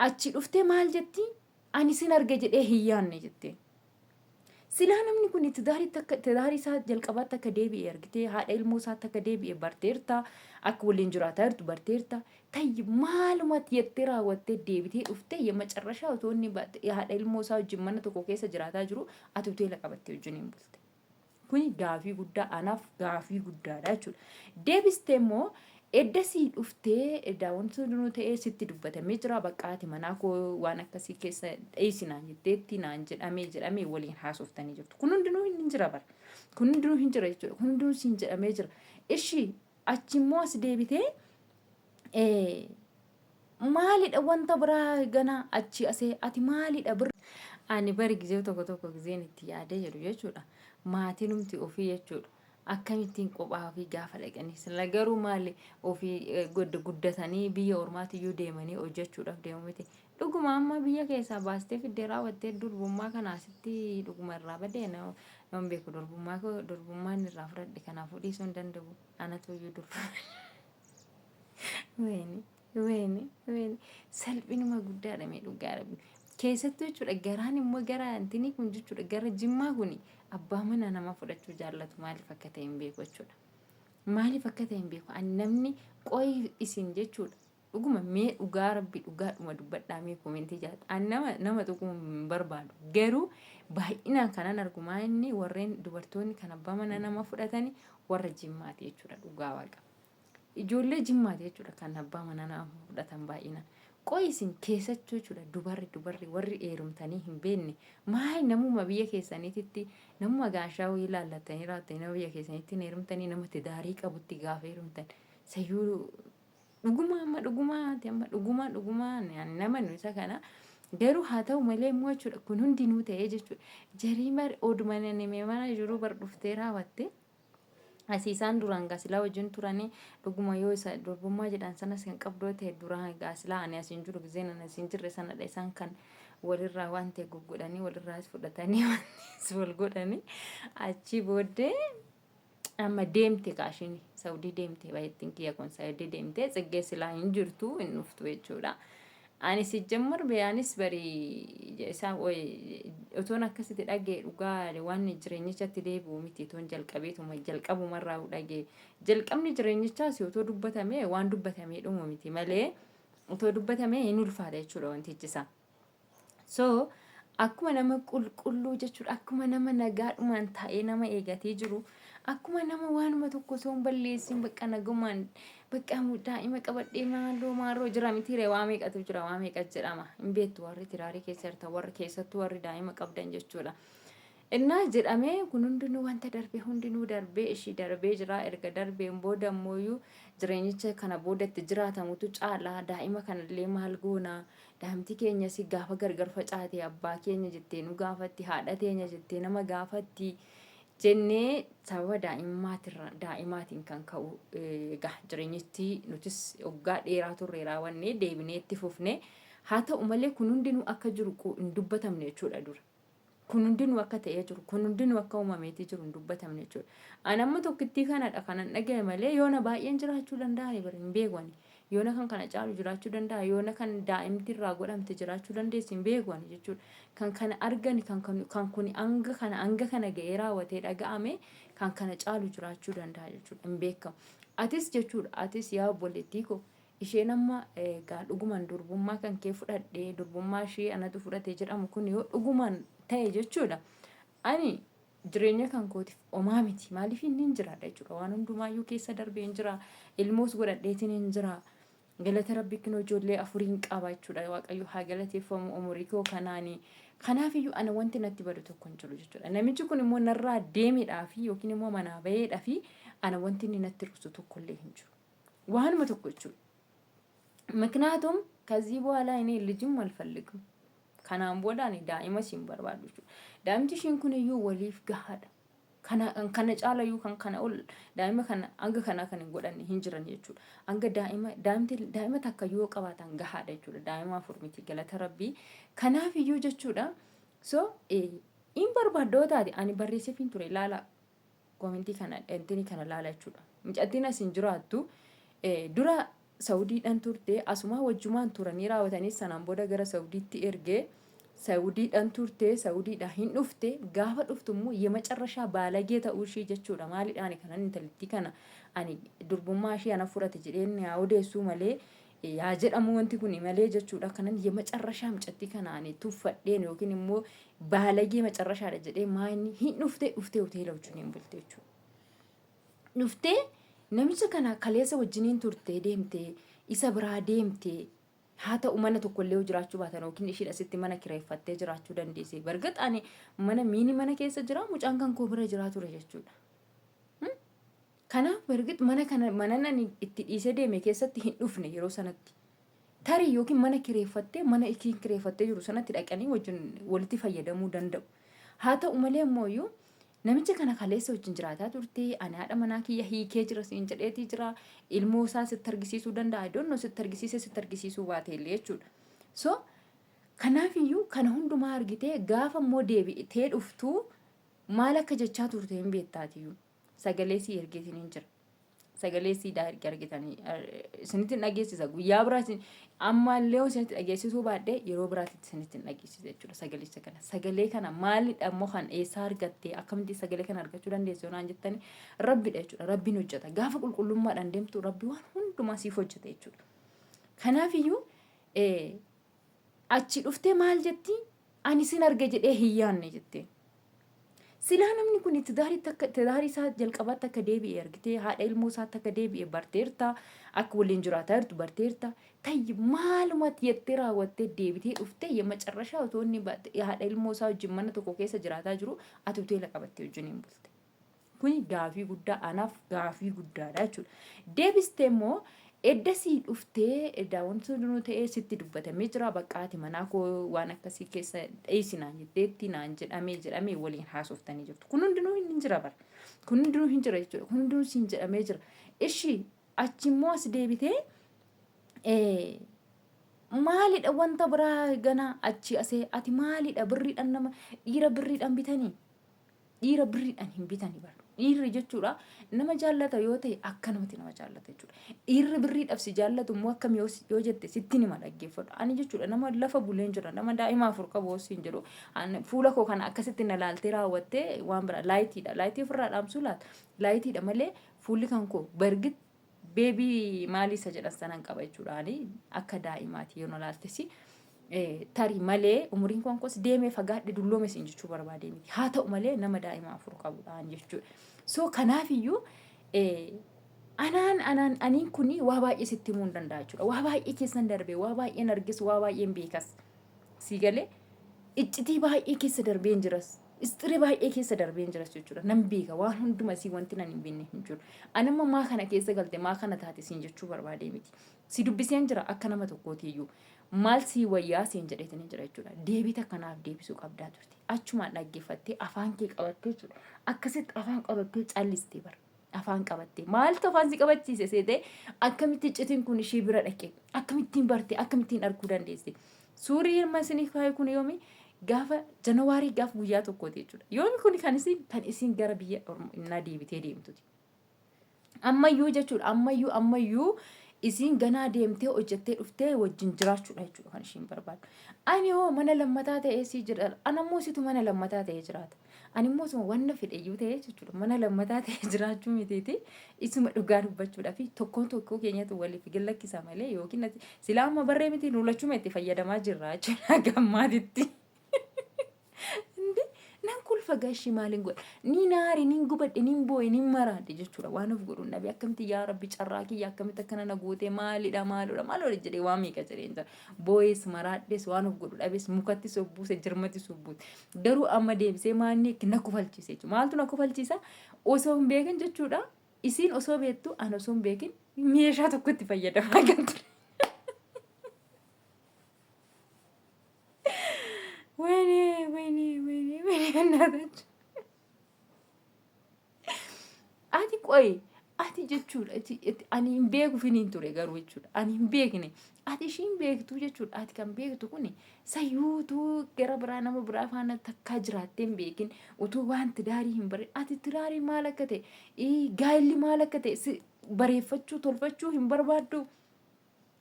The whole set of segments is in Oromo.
achi dhuftee maal jetti ani sin arge jedhee hin yaanne jettee silaa namni kun tidaarii isaa jalqabaatti akka deebi'e argitee haadha ilmoo isaatti akka deebi'e barteerta akka waliin jiraataa jirtu barteerta tayyi maalumatti jettee raawwattee deebitee dhuftee የመጨረሻው toonni haadha ilmoo isaa wajjin mana tokko keessa jiraataa jiru ati hoteela qabattee wajjiniin bulte. Kuni gaafii guddaa anaaf gaafii guddaadha jechuudha. Deebistee immoo eddasii dhuftee daawwantoota dunuu ta'ee sitti dubbatamee jira baqqaati manaa koo waan akkasii keessa dheessinaan jetteetti naan jedhamee waliin haasoftanii jirtu. Kun hundinuu hin jira bara. Kun hundinuu hin jira jechuudha. Kun hundinuu siin jedhamee jira. Ishii achi immoo as deebitee maalidha wanta biraa ganaa achi asee ati maalidha bir ani bari gizee tokko gizeen itti yaadee jedhu jechuudha. Maatiin humti ofii jechuudha. Akkamittiin qophaa ofii gaafa dhaqanii sila garuu maali ofii guddatanii biyya ormaatiyyuu deemanii hojjechuudhaaf deemu miti. Dhuguma amma biyya keessaa baastee fiddee raawwattee durbummaa kanaasitti dhuguma irraa badee nama beeku durbummaan irraa fudhadhe kanaafuu dhiisuu hin danda'u. Anatu iyyuu Weeni salphinuma guddaadha mee dhugaa rabbi. Keessattuu jechuudha garaan immoo gara antini kun jechuudha gara jimmaa kuni abbaa mana nama fudhachuu jaallatu maaliif akka ta'e hin beeku jechuudha. Maaliif akka ta'e hin beeku namni qoyi isin jechuudha. Dhuguma mee dhugaa rabbi dhugaadhuma dubbadhaa mee koomentii jaallatu. Nama dhuguma hin barbaadu. Garuu baay'inaan kanan argumaa inni warreen dubartoonni kan abbaa mana nama fudhatanii warra jimmaati jechuudha dhugaa waaqa. Ijoollee jimmaati jechuudha kan abbaa mana nama fudhatan baay'inaan. Qoisin keessachuu jechuudha dubarri warri eerumtanii hin beekne maal namuma biyya keessaniitti namuma gaashaa wayii ilaallatanii raawwatanii nama biyya keessaniitti eerumtanii namatti daarii qabutti gaafa eerumtan sayyuu dhuguma nama nuyi kana garuu haa ta'u malee immoo jechuudha kun hundinuu ta'ee jechuudha jarii mari oduma namni mana jiru bar dhuftee raawwatte. Asiisaan duraan gaasilaa wajjin turanii dhuguma yoo isa durbummaa jedhan sanas kan qabdoo ta'e duraan gaasilaa ani asiin jiru gizeen ani asiin jirre sanadha isaan kan walirraa waan ta'e guggodhanii walirraas fudhatanii wal godhanii achi booddee amma deemte kaashin Saawudii deemte baay'attiin kiyya kun Saawudii deemte tsiggee silaa hin jirtu hin dhuftu jechuudha. Ani sijjammar biyaanis bari isaan otoon akkasitti dhagee dhugaa waan jireenyichatti deebi'u miti toon jalqabumarraa dhagee jalqabni jireenyichaas otoo dubbatame waan dubbatamee dhumu miti malee otoo dubbatame hin ulfaata jechuudha wantichisaa. So akkuma nama qulqulluu jechuudha akkuma nama nagaadhumaan taa'ee nama eegatee jiru akkuma nama waanuma tokko osoo hin balleessin bakka nagumaan bakka daa'ima qabadhee maaloo jira mitiiree waa meeqatu jira waa meeqa jedhama hin beektu warri tiraarii keessa jirtan warri keessattuu warri daa'ima qabdan jechuudha. Innaa jedhamee kun hundinuu wanta darbee hundinuu darbee ishii darbee jira erga darbeen booda ammoo jireenyicha kana boodatti jiraatamutu caalaa daa'ima kanallee maal goona daa'imti keenya si gaafa gargar facaate abbaa keenya jettee nu gaafatti haadha teenya jettee nama gaafatti. Jennee sababa daa'imaatiin kan ka'u egaa jireenyitti nutis waggaa dheeraa turre raawwannee deebinee itti fufne haa ta'u malee kun hundinuu akka jiru hin dubbatamne jechuudha dura. Kun hundinuu akka ta'ee jiru kun hundinuu akka uumameetii jiru hin dubbatamne jechuudha. Ani amma tokkittii kanadha kanan dhagaye malee yoona baay'een jiraachuu danda'a bari hin beekwani. Yoona kan kana caalu jiraachuu danda'a yoona kan daa'imti irraa godhamte jiraachuu dandeessi hin beekwani jechuudha. Kan kana argani kan kun hanga kana ga'ee raawwatee dhaga'ame kan kana caalu jiraachuu danda'a jechuudha hin beekamu. Atis jechuudha atis yaa obboleettii koo isheen amma egaa dhugumaan durbummaa kan kee fudhadhee durbummaa ishee anatu fudhate jedhamu kun yoo dhugumaan ta'e jechuudha. Ani jireenya kan kootiif omaa miti maaliif inni hin jiraadha jechuudha waan hundumaayyuu keessa darbee hin jira ilmoos godhadheetiin hin jira. Galata rabbi kun ijoollee afuriin qaba jechuudha waaqayyo haa galateeffamu umurii koo kanaanii kanaafiyyuu ana wanti natti badu tokko hin jiru jechuudha. Namichi kun immoo narraa deemidhaaf yookiin immoo manaa baheedhaaf ana wanti inni natti rukutu tokkollee hin jiru. Waanuma tokko jechuudha. ምክንያቱም ከዚህ በኋላ እኔ ልጅም አልፈልግም ከናም ቦዳ እኔ ዳኢማ ሲም በርባዱ ዳምቲ ሽንኩንዩ ወሊፍ ጋሃዳ ከነ ጫላዩ ከነ ኦል ዳኢማ ከነ አንገ ከና ከነ ጎዳን ሂንጅረን የቹ አንገ ዳኢማ ተከዩ ቀባታን ጋሃዳ የቹ ዳኢማ ፎርሚቲ ገለተ ረቢ ከናፍዩ ጀቹዳ ሶ ኢን በርባዶ ታዲ አኒ በሬሴ ፊንቱሬ ላላ ኮሜንቲ ከነ እንቲኒ ከነ ላላ የቹ ምጫቲና ሲንጅራቱ ዱራ Saawudiidhaan turte asuma wajjumaan turanii raawwatanii sanaan booda gara Saawudiitti ergee Saawudiidhaan turte Saawudiidhaan hin dhufte gaafa dhuftummoo የመጨረሻ baalagee ta'uu ishee jechuudha maaliidhaan kanan intalatti kana ani durbummaa ishee ana fudhate jedheen yaa odeessuu malee yaa jedhamu wanti kun malee jechuudha kanan የመጨረሻ mucattii kana ani tuffadheen yookiin immoo baalagee መጨረሻadha jedhee maayini hin dhufte hoteela wajjin hin bulte jechuudha. Dhuftee namicha kana kaleessa wajjiniin turte deemte isa biraa deemte haa ta'u mana tokkollee jiraachuu baatan yookiin ishiin asitti mana kireeffattee jiraachuu dandeesse. Bargat ani mana keessa jira mucaan kan koo bira jiraa ture jechuudha. Kanaaf bargat mana nani itti dhiisee deeme keessatti hin dhufne yeroo sanatti. Tarii yookiin mana kireeffattee mana itti kireeffattee jiru sanatti dhaqanii wajjin walitti fayyadamuu danda'u. Haa ta'u malee ammoo namicha kana kaleessa wajjin jiraataa turte ani haadha manaa kiyya hiikee jira siin jedheetii jira ilmoo isaa sitti argisiisuu danda'a iddoon sitti argisiisuu baate illee jechuudha. So kanaafiyyuu kana hundumaa argitee gaafa immoo deebi'itee dhuftuu maal akka jechaa turte hin beektaatiyyuu sagalee sii ergeetiin hin jira. Sagalee siidaa argitanii isinitti dhageessisa guyyaa biraatti ammallee isinitti dhageessisuu baadhee yeroo biraatti isinitti dhageessisa jechuudha sagalee kana maalidha immoo kan eessaa argattee akkamitti sagalee kana argachuu dandeessu yoo naan jettani rabbidha jechuudha rabbiin hojjeta gaafa qulqullummaadhaan deemtu rabbi waan hundumaa siif hojjeta jechuudha. Kanaafiyyuu achi dhuftee maal jetti ani sin arge jedhee hin yaanne jettee. Silaa namni kun tidaarii isaa jalqabaatti akka deebi'e argitee haadha ilmoo isaatti akka deebi'e barteerta akka waliin jiraataa jirtu barteerta tayyi maalumatti jettee raawwattee deebitee dhuftee የመጨረሻ otoo inni haadha ilmoo isaa wajjin mana tokko keessa jiraataa jiru ati hoteela qabattee wajjin hin bulte. Kuni gaafii guddaa anaaf gaafii guddaadha jechuudha. Deebistee immoo eddasii dhuftee daawwantu nu ta'ee sitti dubbatamee jira baqqaati manaa koo waan akkasii keessa dheessinaan jetteetti naan jedhamee waliin haasoftanii jirtu. Kun hundinuu hin jira bara. Kun hundinuu hin jira jechuudha. Kun hundinuu siin jedhamee jira. Ishii achi immoo as deebitee maalidha wanta biraa ganaa achi asee ati maalidha birriidhaan nama dhiira birriidhaan bitanii dhiira birriidhaan hin bitanii bara. Dhiirri jechuudha nama jaallata yoo ta'e akka namatti nama jaallata jechuudha. Dhiirri birriidhaaf si jaallatu immoo akkam yoo jette sitti nima dhaggeeffadhu. Ani jechuudha nama lafa buleen jira nama daa'ima afur qabu siin jedhu fuula koo kana akkasitti na laaltee raawwattee waan bira laayitiidha. Laayitii ofirraa dhaamsuu laata. Laayitiidha malee fuulli kan koo bargit beebii maalii isa jedhan sanan qaba jechuudha. Ani akka daa'imaati yoo na laaltesi. Tarii malee umuriin kun kos deemee fagaadhe dulloome siin jechuu barbaade miti. Haa ta'u malee nama daa'ima afur qabudha jechuudha. So kanaafiyyuu aniin kuni waa baay'ee sitti himuu hin danda'a jechuudha. Waa baay'ee keessan darbee waa baay'een argis waa baay'een beekas. Si galee iccitii baay'ee keessa darbeen jiras. Istiree baay'ee keessa darbeen jiras jechuudha. Nan beeka waan hunduma si wanti nan hin beekne hin jiru. Anamma maa kana keessa galte maa kana taate siin jechuu barbaade miti. Si dubbiseen jira akka nama tokkootiyyuu. Maal si wayyaa siin jedheetanii jira jechuudha. Deebita kanaaf deebisuu qabdaa turte. Achumaan dhaggeeffattee afaan kee qabattee jechuudha. Akkasitti afaan qabattee callistee bara. Afaan qabattee maaltu afaan si qabachiise seetee akkamitti iccitiin kun ishee bira dhaqee akkamittiin bartee akkamittiin arguu dandeesse. Suurri hirma isinii kaa'e kun yoomi gaafa Janawaarii gaafa guyyaa tokkooti jechuudha. Yoomi kun kan isiin gara biyya innaa deebitee deemtuti. Ammayyuu jechuudha. Ammayyuu isiin ganaa deemtee hojjettee dhuftee wajjin jiraachuudha jechuudha kan ishiin barbaadu. Ani hoo mana lammataa ta'ee si jira. Anammoo situ mana lammataa ta'ee jiraata. Ani immoo suma wanna fedheyyuu ta'ee jechuudha. Mana lammataa ta'ee jiraachuu mitiiti. Isuma dhugaa dubbachuudhaa fi tokkoo keenyatu waliif gallakkisa malee yookiin silaa amma barree miti lolachuma itti fayyadamaa jirra jechuudha gammaatitti. Nan kulfa gaashii maaliin godha ni naari ni gubadhe ni boo'e ni maraadhe jechuudha waan of godhuun dhabe akkamitti yaa rabbi carraa kiyya akkamitti akkana na gootee maalidha jedhee waan meeqa jedheen jira boo'ees maraadhees waan of godhu dhabees mukatti sobbuuse jirmatti sobbuute garuu amma deebisee maanni na kufalchiise jechuudha maaltu na kufalchiisa osoo hin beekin jechuudha isiin osoo beektu an osoo hin beekin meeshaa tokkotti fayyadamaa kan ture. Ati qoy ati jechuudha ani hin beeku finiin ture garuu jechuudha ani hin beekne ati ishiin beektu jechuudha ati kan beektu kuni sayyuutuu gara biraa nama biraa faana takkaa jiraattee hin beekin utuu waan tidaarii hin bare ati tidaarii maal akka ta'e gaa'illi maal akka ta'e bareeffachuu tolfachuu hin barbaaddu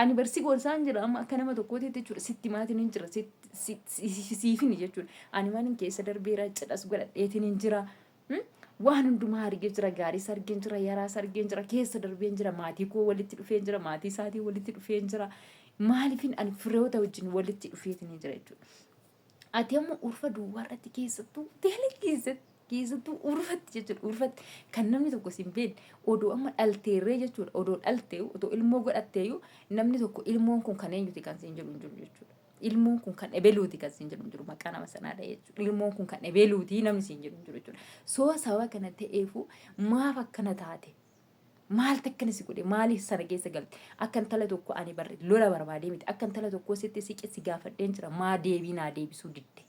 Ani barsi gorsaan jira amma akka nama tokkootti jechuudha sitti maatiin hin jira siifini jechuudha ani maanin keessa darbeera cidhas godhadheetiin hin jira waan hundumaa argee jira gaariis argeen jira yaraas argeen jira keessa darbeen jira maatii koo walitti dhufeen jira maatii isaatii walitti dhufeen jira maaliifin ani firoota wajjin walitti dhufeetiin hin jira jechuudha ati amma urfa duwwaarratti keessattuu teela keessattuu urfatti jechuudha urfatti kan namni tokko sin beekne odoo amma dhalteerree jechuudha odoo dhaltee odoo ilmoo godhatteeyyuu namni tokko ilmoon kun kan eenyuti kan siin jedhu hin jiru jechuudha ilmoon kun kan ebeluuti kan siin jedhu hin jiru maqaa nama sanaadha jechuudha ilmoon kun kan ebeluuti namni siin jedhu hin jiru jechuudha soo sababa kana ta'eefu maaf akkana taate maaltu akkana si godhe maaliif sana keessa galte akka intala tokko ani barre lola barbaadee miti akka intala tokko sitti siqe si gaafadheen jira maa deebii naa deebisuu didde